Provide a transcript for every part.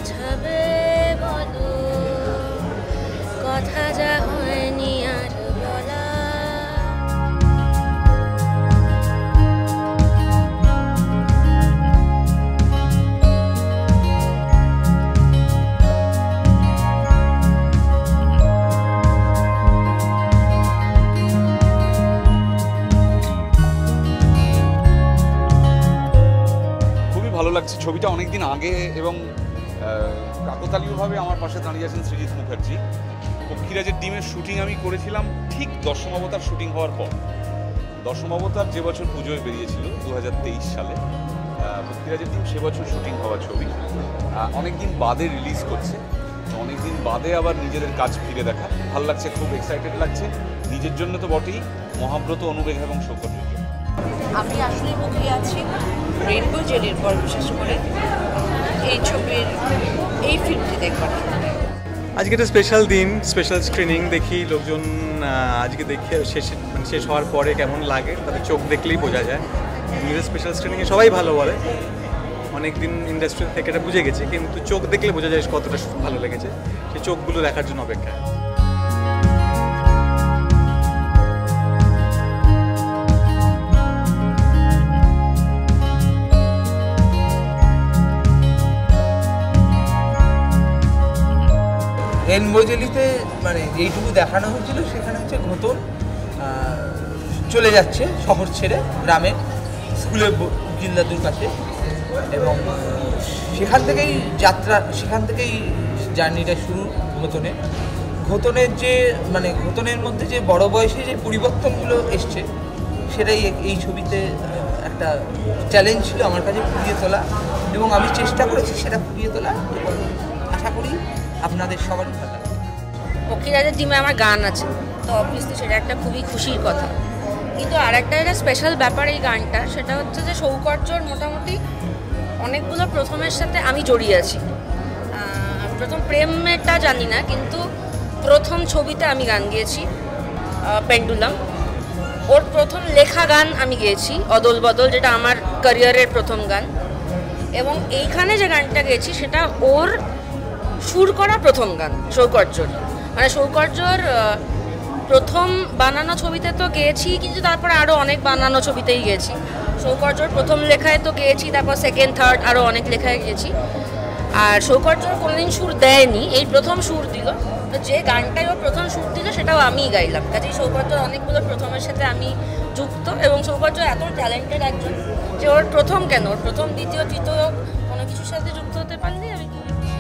বোঝাবে বলো, কথা যা হয়নি আর বলা। ভালো লাগছে। ছবিটা অনেকদিন আগে এবং কাকতালীয়ভাবে আমার পাশে দাঁড়িয়ে আছেন সৃজিত মুখার্জি। পক্ষীরাজের ডিমের শুটিং আমি করেছিলাম ঠিক দশম অবতার শুটিং হওয়ার পর। দশম অবতার যে বছর পুজোয় বেরিয়েছিল 2023 সালে, পক্ষীরাজের ডিম সে বছর শুটিং হওয়া ছবি। অনেকদিন বাদে রিলিজ করছে, অনেকদিন বাদে আবার নিজেদের কাজ ফিরে দেখা ভালো লাগছে, খুব এক্সাইটেড লাগছে। নিজের জন্য তো বটেই, মহাব্রত, অনুবেগ এবং সৌকর্যের জন্য। আমি আসলে মুখে আছি রেইনবো জেলির পর, বিশেষ করে এই ছবির এই ফিল্মটি দেখবার। আজকে একটা স্পেশাল দিন, স্পেশাল স্ক্রিনিং দেখি লোকজন। আজকে দেখে শেষ হওয়ার পরে কেমন লাগে তাদের চোখ দেখলেই বোঝা যায়। নিজের স্পেশাল স্ক্রিনিংয়ে সবাই ভালো বলে, অনেক দিন ইন্ডাস্ট্রি থেকে এটা বুঝে গেছি, কিন্তু চোখ দেখলে বোঝা যায় কতটা ভালো লেগেছে। সেই চোখগুলো দেখার জন্য অপেক্ষা। রেইনবো জেলিতে মানে যেইটুকু দেখানো হয়েছিল সেখানে হচ্ছে ঘোতন চলে যাচ্ছে শহর ছেড়ে গ্রামে স্কুলে উকিল দাদুর কাছে, এবং সেখান থেকেই জার্নিটা শুরু। ঘোতনের যে মানে ঘোতনের মধ্যে যে বড় বয়সে যে পরিবর্তনগুলো এসছে সেটাই এই ছবিতে একটা চ্যালেঞ্জ ছিল আমার কাছে ফুটিয়ে তোলা, এবং আমি চেষ্টা করেছি সেটা ফুটিয়ে তোলা, এবং আশা করি আপনাদের সবারই ভালো লাগবে। পক্ষীরাজের ডিমে আমার গান আছে, তো অবভিয়াসলি সেটা একটা খুবই খুশির কথা। কিন্তু আর একটা স্পেশাল ব্যাপার এই গানটা, সেটা হচ্ছে যে সৌকর্যর মোটামুটি অনেকগুলো প্রথমের সাথে আমি জড়িয়ে আছি। প্রথম প্রেমটা জানি না, কিন্তু প্রথম ছবিতে আমি গান গেয়েছি পেন্ডুলাম। ওর প্রথম লেখা গান আমি গেয়েছি অদল বদল, যেটা আমার ক্যারিয়ারের প্রথম গান। এবং এইখানে যে গানটা গেয়েছি সেটা ওর সুর করা প্রথম গান সৌকর্যর। মানে সৌকর্যর প্রথম বানানো ছবিতে তো গেয়েছি, কিন্তু তারপরে আরও অনেক বানানো ছবিতেই গেছি। সৌকর্যর প্রথম লেখায় তো গেয়েছি, তারপর সেকেন্ড থার্ড আরও অনেক লেখায় গেছি। আর সৌকর্যর কোনোদিন সুর দেয়নি, এই প্রথম সুর দিল। তো যে গানটাই ও প্রথম সুর দিল সেটাও আমিই গাইলাম। কাজেই সৌকর্যর অনেকগুলো প্রথমের সাথে আমি যুক্ত, এবং সৌকর্য এত ট্যালেন্টেড একজন যে ওর প্রথম কেন, ওর প্রথম দ্বিতীয় তৃতীয় কোনো কিছুর সাথে যুক্ত হতে পারলেই আমি খুবই খুশি।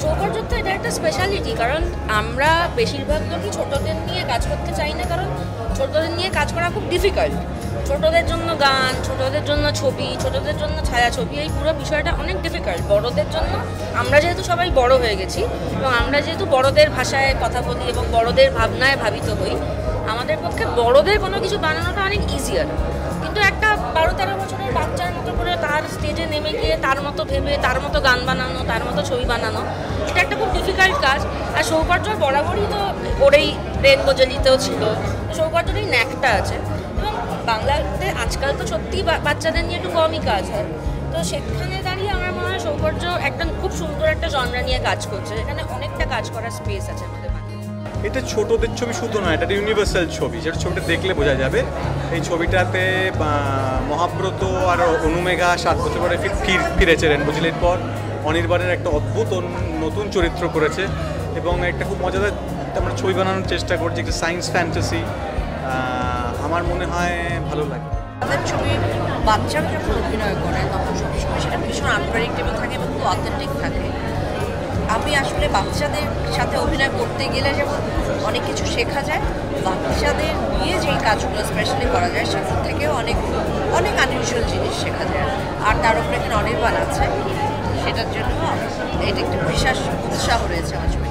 সৌকর্যর তো এটা একটা স্পেশালিটি, কারণ আমরা বেশিরভাগ লোকই ছোটদের নিয়ে কাজ করতে চাই না, কারণ ছোটদের নিয়ে কাজ করা খুব ডিফিকাল্ট। ছোটদের জন্য গান, ছোটদের জন্য ছবি, ছোটদের জন্য ছায়াছবি, এই পুরো বিষয়টা অনেক ডিফিকাল্ট। বড়দের জন্য আমরা যেহেতু সবাই বড় হয়ে গেছি, এবং আমরা যেহেতু বড়দের ভাষায় কথা বলি এবং বড়দের ভাবনায় ভাবিত হই, আমাদের পক্ষে বড়দের কোনো কিছু বানানোটা অনেক ইজিয়ার। কিন্তু একটা 12-13 বছরের বাচ্চার মতো করে তার স্টেজে নেমে গিয়ে তার মতো ভেবে তার মতো গান বানানো, তার মতো ছবি বানানো, এটা একটা খুব ডিফিকাল্ট কাজ। আর সৌকর্যর বরাবরই তো ওর এই রেইনবো জেলিতেও ছিল, সৌকর্যর এই ন্যাকটা আছে। এবং বাংলাতে আজকাল তো সত্যি বাচ্চাদের নিয়ে একটু কমই কাজ হয়, তো সেখানে দাঁড়িয়ে আমার মনে হয় সৌকর্য একটা খুব সুন্দর একটা জনরা নিয়ে কাজ করছে, যেখানে অনেকটা কাজ করার স্পেস আছে আমাদের। এটা ছোটদের ছবি শুধু নয়, এটা ইউনিভার্সাল ছবি, যেটা ছবিটা দেখলে বোঝা যাবে। এই ছবিটাতে মহাব্রত আর অনুমেঘা 7 বছর পরে ফিরেছে রেইনবো জেলির পর। অনির্বাণের একটা অদ্ভুত নতুন চরিত্র করেছে, এবং একটা খুব মজাদার আমরা ছবি বানানোর চেষ্টা করছি, একটা সায়েন্স ফ্যান্টাসি। আমার মনে হয় ভালো লাগে। তাদের ছবি বাচ্চারা যখন অভিনয় করে তখন সবসময় সেটা ভীষণ আনপ্রেডিক্টেবল থাকে এবং খুব অথেন্টিক থাকে। আমি আসলে বাচ্চাদের সাথে অভিনয় করতে গেলে যেমন অনেক কিছু শেখা যায়, বাচ্চাদের নিয়ে যেই কাজগুলো স্পেশালি করা যায় সেখান থেকেও অনেক অনেক আনইউজুয়াল জিনিস শেখা যায়। আর তার উপরে এখানে অনির্বাণ আছে, সেটার জন্য এটা একটু বিশেষ উৎসাহ রয়েছে আমার ছবিতে।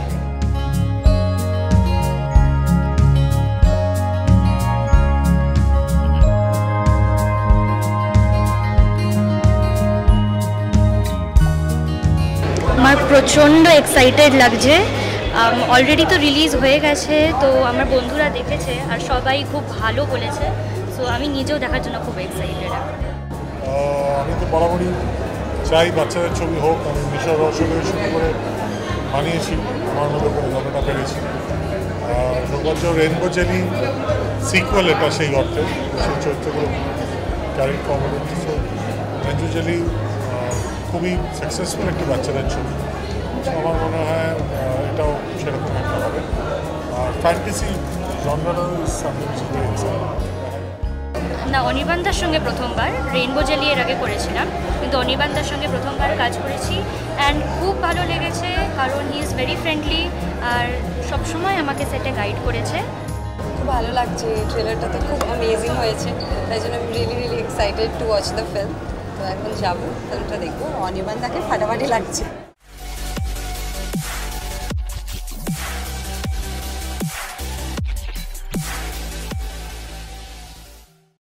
আমার প্রচণ্ড এক্সাইটেড লাগছে, অলরেডি তো রিলিজ হয়ে গেছে, তো আমার বন্ধুরা দেখেছে আর সবাই খুব ভালো বলেছে, সো আমি নিজেও দেখার জন্য খুব এক্সাইটেড। আমি তো বরাবরই চাই বাচ্চাদের ছবি হোক। আমি মিশর রহস্যকে শুরু করে বানিয়েছি, আমার মতো করে যতটা পেরেছি। সৌভাগ্য রেনবো জেলি সিকুয়েল, এটা সেই অর্থে সেই চরিত্রগুলো carry forward. So rainbow jelly খুবই সাকসেসফুল একটি বাচ্চাদের ছবি। আমার মনে হয় এটাও সেরকম একটা হবে। আর ফ্যান্টাসি জনরারও না, অনির্বাণদার সঙ্গে প্রথমবার, রেইনবো জেলি এর আগে করেছিলাম, কিন্তু অনির্বাণদার সঙ্গে প্রথমবার কাজ করেছি অ্যান্ড খুব ভালো লেগেছে, কারণ হি ইজ ভেরি ফ্রেন্ডলি আর সবসময় আমাকে সেটে গাইড করেছে। খুব ভালো লাগছে, ট্রেলারটা তো খুব অ্যামেজিং হয়েছে, তাই জন্য আমি really excited to watch the film. তো এখন যাবো, ফিল্মটা দেখবো। অনির্বাণদাকে ফাটাফাটি লাগছে।